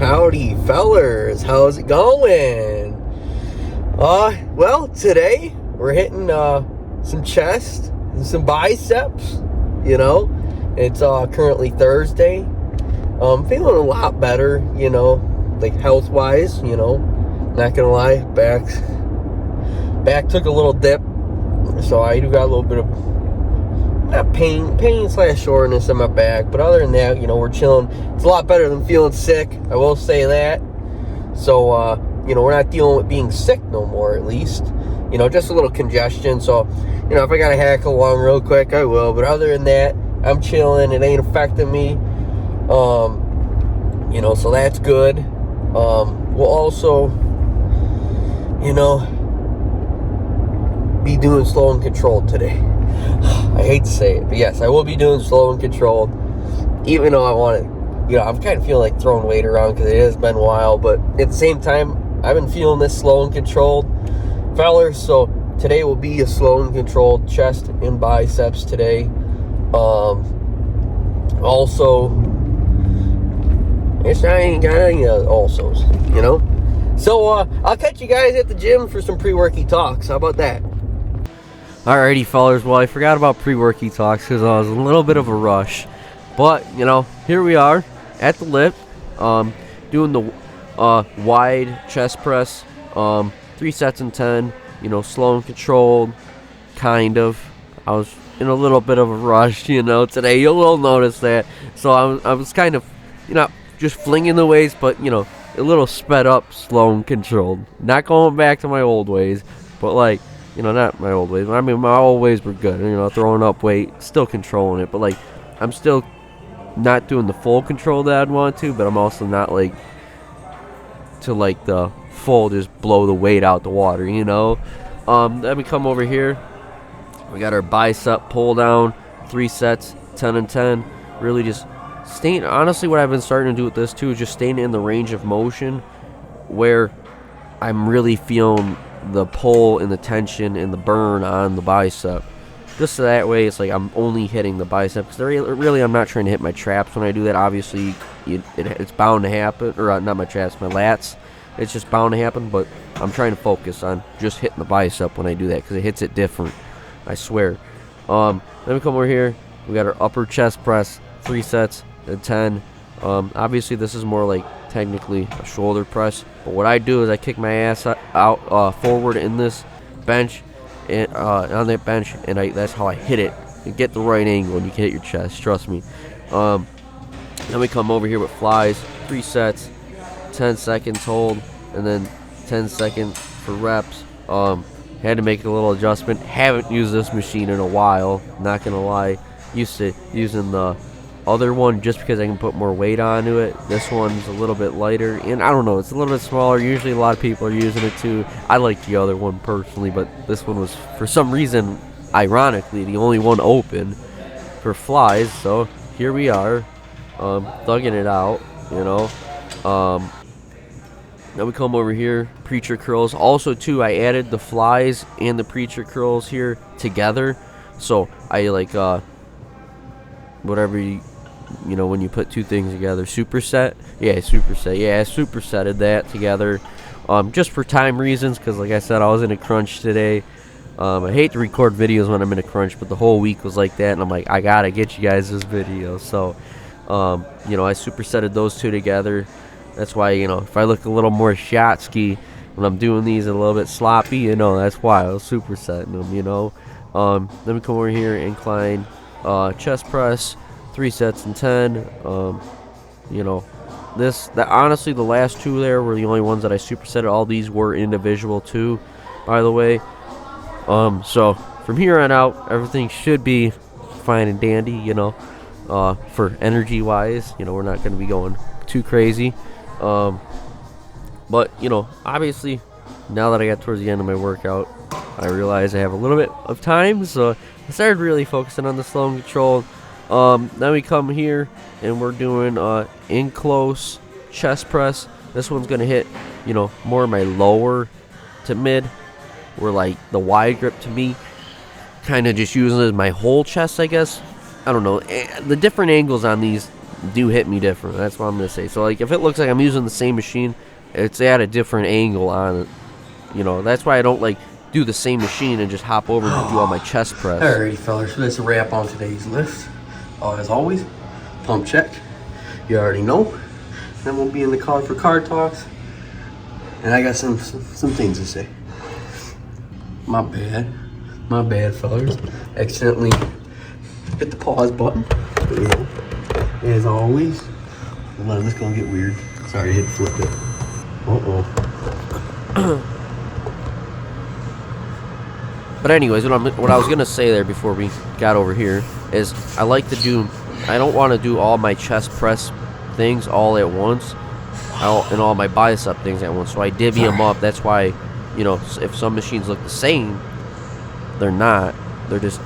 Howdy, fellers. How's it going? Well, today we're hitting some chest and some biceps. You know, it's currently Thursday. Feeling a lot better. You know, like health-wise. You know, not gonna lie, back took a little dip, so I do got a little bit of not pain slash soreness in my back, but other than that, you know, we're chilling. It's a lot better than feeling sick, I will say that. So you know, we're not dealing with being sick no more, at least. You know, just a little congestion. So, you know, if I gotta hack along real quick, I will. But other than that, I'm chilling. It ain't affecting me. You know, so that's good. We'll also, you know, be doing slow and controlled today. I hate to say it, but yes, I will be doing slow and controlled, even though I want to, you know, I'm kind of feeling like throwing weight around because it has been a while, but at the same time, I've been feeling this slow and controlled, fellers. So today will be a slow and controlled chest and biceps today. Also, I ain't got any alsos, you know. So I'll catch you guys at the gym for some pre-worky talks. How about that? Alrighty, fellers. Well, I forgot about pre-worky talks because I was in a little bit of a rush. But, you know, here we are at the lift, doing the wide chest press, 3 sets in 10, you know, slow and controlled, kind of. I was in a little bit of a rush, you know, today. You will notice that. So I was kind of, you know, just flinging the weights, but, you know, a little sped up, slow and controlled. Not going back to my old ways, but, like, you know, not my old ways. I mean, my old ways were good. You know, throwing up weight, still controlling it. But, like, I'm still not doing the full control that I'd want to. But I'm also not, like, to, like, the full just blow the weight out the water, you know. Then we come over here. We got our bicep pull down, 3 sets, 10 and 10. Really just staying. Honestly, what I've been starting to do with this, too, is just staying in the range of motion where I'm really feeling the pull and the tension and the burn on the bicep. Just so that way it's like I'm only hitting the bicep, because really I'm not trying to hit my traps when I do that. Obviously it's bound to happen, or not my traps, my lats. It's just bound to happen, but I'm trying to focus on just hitting the bicep when I do that, because it hits it different, I swear. Then we come over here, we got our upper chest press, 3 sets at 10. Obviously this is more like technically a shoulder press, but what I do is I kick my ass out forward in this bench, and on that bench, and that's how I hit it. You get the right angle and you can hit your chest, trust me. Then we come over here with flies, 3 sets, 10 seconds hold, and then 10 seconds for reps. Had to make a little adjustment. Haven't used this machine in a while, not gonna lie. Used to using the other one just because I can put more weight onto it. This one's a little bit lighter, and I don't know, it's a little bit smaller. Usually a lot of people are using it too. I like the other one personally, but this one was, for some reason, ironically, the only one open for flies. So here we are, thugging it out, you know. Then we come over here, preacher curls. Also too, I added the flies and the preacher curls here together. So I like whatever you know, when you put 2 things together, superset. Yeah, I supersetted that together, just for time reasons, because like I said, I was in a crunch today. I hate to record videos when I'm in a crunch, but the whole week was like that, and I'm like, I gotta get you guys this video. So you know, I supersetted those 2 together. That's why, you know, if I look a little more shot-ski when I'm doing these, a little bit sloppy, you know, that's why I was supersetting them, you know. Then we come over here, incline chest press, 3 sets and 10. You know, honestly, the last 2 there were the only ones that I supersetted. All these were individual too, by the way. So from here on out, everything should be fine and dandy, you know. For energy wise, you know, we're not going to be going too crazy. But, you know, obviously, now that I got towards the end of my workout, I realized I have a little bit of time, so I started really focusing on the slow and control. Then we come here, and we're doing in close chest press. This one's going to hit, you know, more my lower to mid, where, like, the wide grip to me, kind of just using it as my whole chest, I guess. I don't know. The different angles on these do hit me different. That's what I'm going to say. So, like, if it looks like I'm using the same machine, it's at a different angle on it. You know, that's why I don't, like, do the same machine and just hop over and do all my chest press. Alrighty, fellas, so that's a wrap on today's lift. As always, pump check. You already know. Then we'll be in the car for car talks. And I got some things to say. My bad, fellas. Accidentally hit the pause button. But, you know, as always, hold on, this gonna get weird. Sorry, I hit flip it. But anyways, what I was gonna say there before we got over here is I don't want to do all my chest press things all at once, and all my bicep things at once. So I divvy them up. That's why, you know, if some machines look the same, they're not. They're just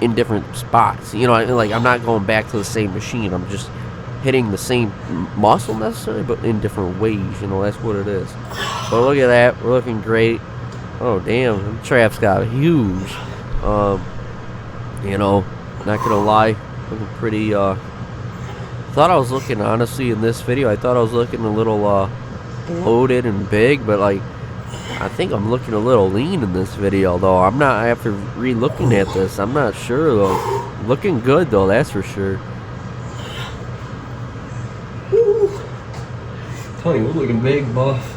in different spots. You know, like I'm not going back to the same machine. I'm just hitting the same muscle necessarily, but in different ways. You know, that's what it is. But look at that. We're looking great. Oh, damn. The trap's got huge. You know, not going to lie. Looking pretty, thought I was looking, honestly, in this video, I thought I was looking a little, loaded and big, but, like, I think I'm looking a little lean in this video, though. I'm not, after re-looking at this, I'm not sure, though. Looking good, though, that's for sure. Tony, we're looking big, buff.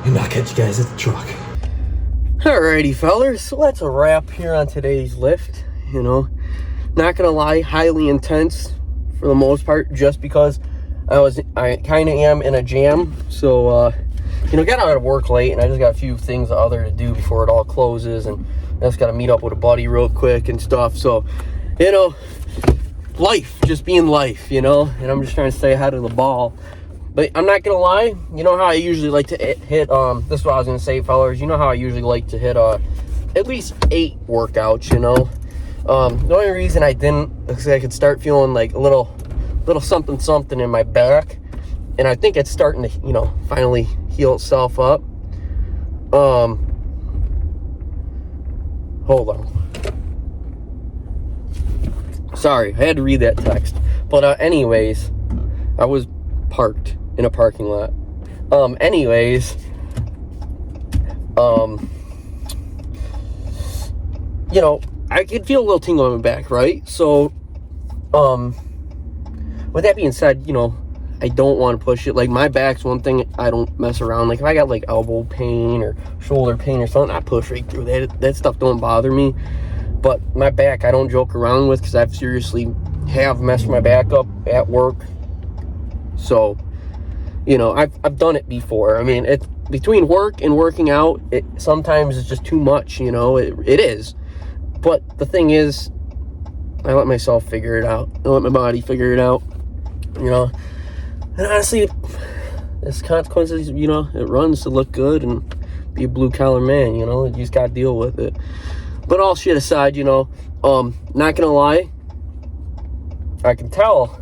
And I'll catch you guys at the truck. Alrighty, fellers, so that's a wrap here on today's lift. You know, not gonna lie, highly intense for the most part, just because I kind of am in a jam. So, you know, got out of work late, and I just got a few things other to do before it all closes, and I just got to meet up with a buddy real quick and stuff. So, you know, life, just being life, you know, and I'm just trying to stay ahead of the ball. But I'm not gonna lie, you know how I usually like to hit, this is what I was gonna say, fellas, you know how I usually like to hit, at least 8 workouts, you know. The only reason I didn't is I could start feeling like a little something in my back, and I think it's starting to, you know, finally heal itself up. Hold on. Sorry, I had to read that text. But anyways, I was parked in a parking lot. You know, I could feel a little tingle on my back, right? So, with that being said, you know, I don't want to push it. Like, my back's one thing I don't mess around. Like, if I got, like, elbow pain or shoulder pain or something, I push right through that. That stuff don't bother me. But my back, I don't joke around with, because I've seriously have messed my back up at work. So, you know, I've done it before. I mean, it's between work and working out, it sometimes it's just too much, you know. It is. But the thing is, I let myself figure it out. I let my body figure it out, you know. And honestly, there's consequences, you know. It runs to look good and be a blue-collar man, you know. You just got to deal with it. But all shit aside, you know, not going to lie, I can tell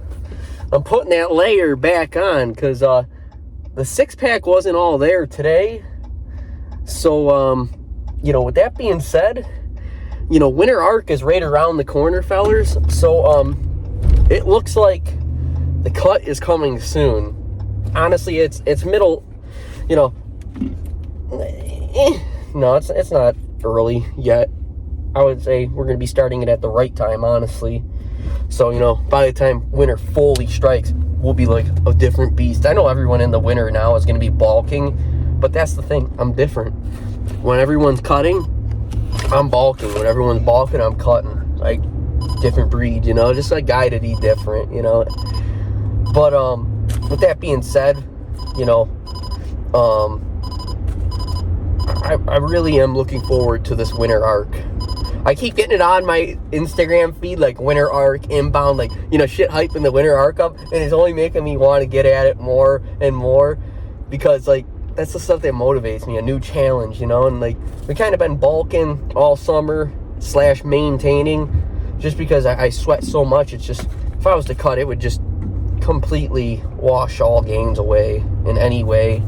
I'm putting that layer back on, because the six-pack wasn't all there today. So, you know, with that being said, you know, Winter Arc is right around the corner, fellers. So, it looks like the cut is coming soon. Honestly, it's middle, you know, no, it's not early yet. I would say we're going to be starting it at the right time, honestly. So, you know, by the time winter fully strikes, we'll be like a different beast. I know everyone in the winter now is going to be bulking, but that's the thing. I'm different. When everyone's cutting, I'm bulking. When everyone's bulking, I'm cutting. Like, different breed, you know, just a guy to be different, you know. But, with that being said, you know, I really am looking forward to this Winter Arc. I keep getting it on my Instagram feed, like Winter Arc Imbound, like, you know, shit hyping the Winter Arc up, and it's only making me want to get at it more and more, because, like, that's the stuff that motivates me, a new challenge, you know. And, like, we kind of been bulking all summer / maintaining, just because I sweat so much. It's just, if I was to cut, it would just completely wash all gains away in any way.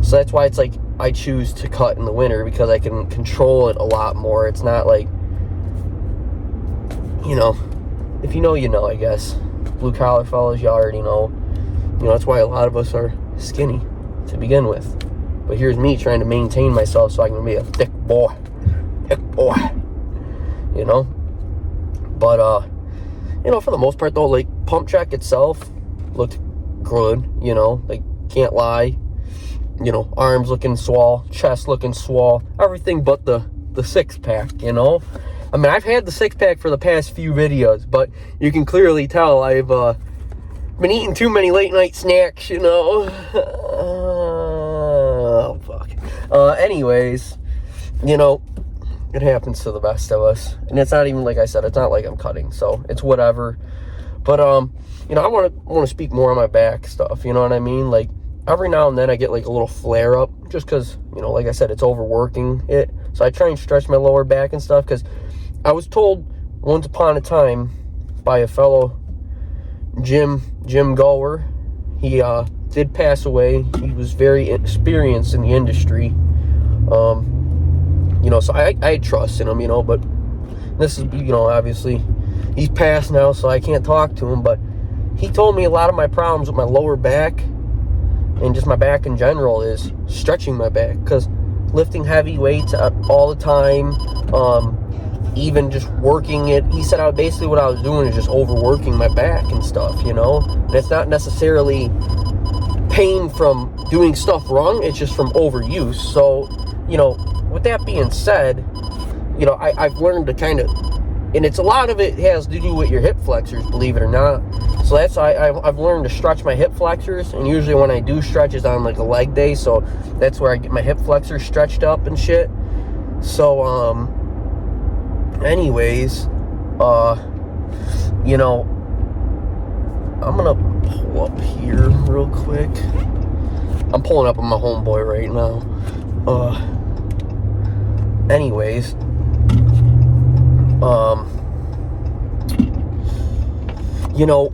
So that's why it's like I choose to cut in the winter, because I can control it a lot more. It's not like, you know, if you know, you know, I guess. blue collar fellas, you already know. You know, that's why a lot of us are skinny to begin with. But here's me trying to maintain myself so I can be a thick boy, you know. But you know, for the most part though, like, pump check itself looked good, you know, like, can't lie. You know, arms looking swole, chest looking swole, everything but the six-pack, you know. I mean, I've had the six-pack for the past few videos, but you can clearly tell I've been eating too many late-night snacks, you know. Oh, fuck. Anyways, you know, it happens to the best of us. And it's not even, like I said, it's not like I'm cutting, so it's whatever. But, you know, I want to speak more on my back stuff, you know what I mean? Like, every now and then I get like a little flare up just because, you know, like I said, it's overworking it. So I try and stretch my lower back and stuff because I was told once upon a time by a fellow gym goer. He did pass away. He was very experienced in the industry. You know, so I trust in him, you know, but this is, you know, obviously he's passed now, so I can't talk to him, but he told me a lot of my problems with my lower back and just my back in general is stretching my back, because lifting heavy weights all the time, even just working it, he said basically what I was doing is just overworking my back and stuff, you know. And it's not necessarily pain from doing stuff wrong, it's just from overuse. So, you know, with that being said, you know, I've learned to kind of, and it's a lot of it has to do with your hip flexors, believe it or not. So that's I've learned to stretch my hip flexors, and usually when I do stretch is on like a leg day, so that's where I get my hip flexors stretched up and shit. So anyways, you know, I'm gonna pull up here real quick. I'm pulling up on my homeboy right now. Anyways, you know,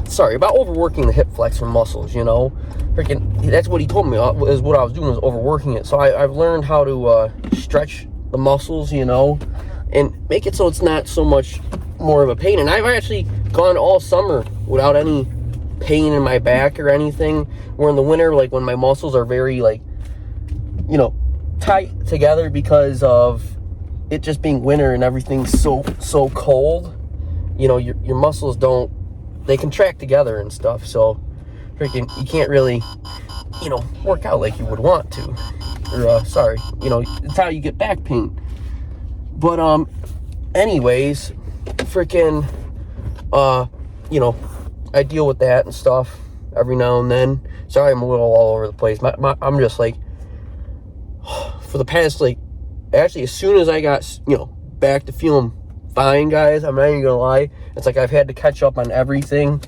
sorry about overworking the hip flexor muscles, you know. Freaking, that's what he told me is what I was doing, was overworking it. So I've learned how to stretch the muscles, you know, and make it so it's not so much more of a pain. And I've actually gone all summer without any pain in my back or anything. Where in the winter, like when my muscles are very, like, you know, tight together because of it just being winter and everything's so cold, you know, your muscles they contract together and stuff, so freaking you can't really, you know, work out like you would want to, or sorry, you know, it's how you get back pain. But anyways, freaking you know, I deal with that and stuff every now and then. Sorry, I'm a little all over the place. I'm just like, for the past, like, actually as soon as I got, you know, back to feeling fine, guys, I'm not even gonna lie, it's like I've had to catch up on everything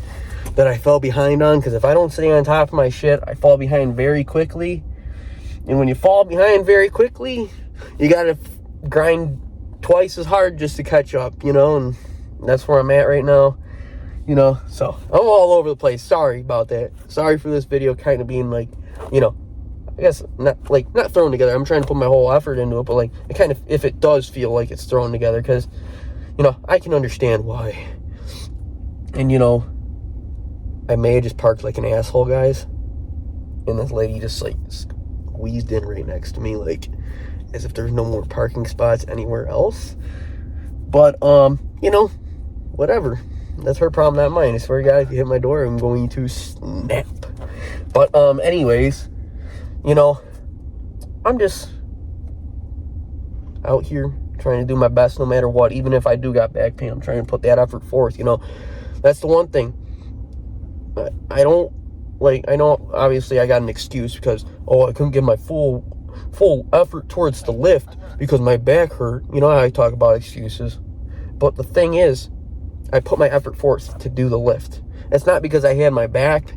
that I fell behind on, because if I don't stay on top of my shit, I fall behind very quickly. And when you fall behind very quickly, you gotta grind twice as hard just to catch up, you know. And that's where I'm at right now, you know. So I'm all over the place. Sorry about that. Sorry for this video kind of being like, you know, I guess not thrown together. I'm trying to put my whole effort into it, but like it kind of, if it does feel like it's thrown together, because, you know, I can understand why. And, you know, I may have just parked like an asshole, guys, and this lady just like squeezed in right next to me, like as if there's no more parking spots anywhere else. But you know, whatever, that's her problem, not mine. I swear to God, if you hit my door, I'm going to snap. But anyways, you know, I'm just out here trying to do my best no matter what. Even if I do got back pain, I'm trying to put that effort forth, you know. That's the one thing. I don't, like, I know obviously I got an excuse because, oh, I couldn't give my full effort towards the lift because my back hurt. You know how I talk about excuses. But the thing is, I put my effort forth to do the lift. It's not because I had my back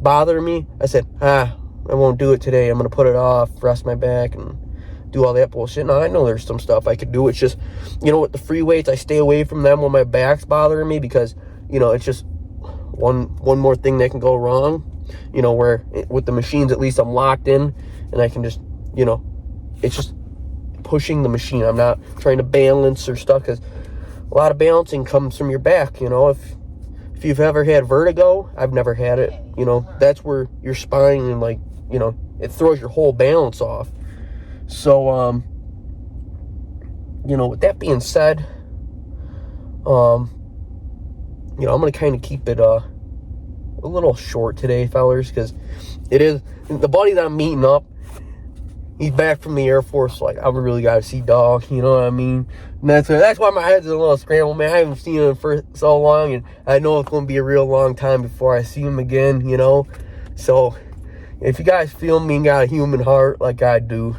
bothering me. I said, I won't do it today. I'm going to put it off, rest my back, and do all that bullshit. Now, I know there's some stuff I could do. It's just, you know, with the free weights, I stay away from them when my back's bothering me because, you know, it's just one more thing that can go wrong. You know, where with the machines, at least I'm locked in, and I can just, you know, it's just pushing the machine. I'm not trying to balance or stuff, because a lot of balancing comes from your back, you know. If if you've ever had vertigo, I've never had it. You know, that's where your spine and, like, you know, it throws your whole balance off. So, you know, with that being said, you know, I'm going to kind of keep it a little short today, fellers, because it is, the buddy that I'm meeting up, he's back from the Air Force. Like, I really got to see dog, you know what I mean? And that's why my head's a little scrambled, man. I haven't seen him for so long, and I know it's going to be a real long time before I see him again, you know? So, if you guys feel me and got a human heart like I do,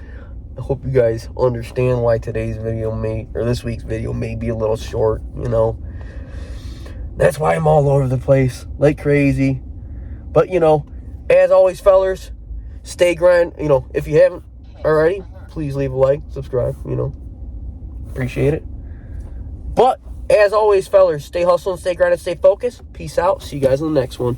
I hope you guys understand why today's video this week's video may be a little short, you know? That's why I'm all over the place like crazy. But, you know, as always, fellers, stay grind. You know, if you haven't already, please leave a like, subscribe, you know. Appreciate it. But, as always, fellers, stay hustling, stay grinding, stay focused. Peace out. See you guys in the next one.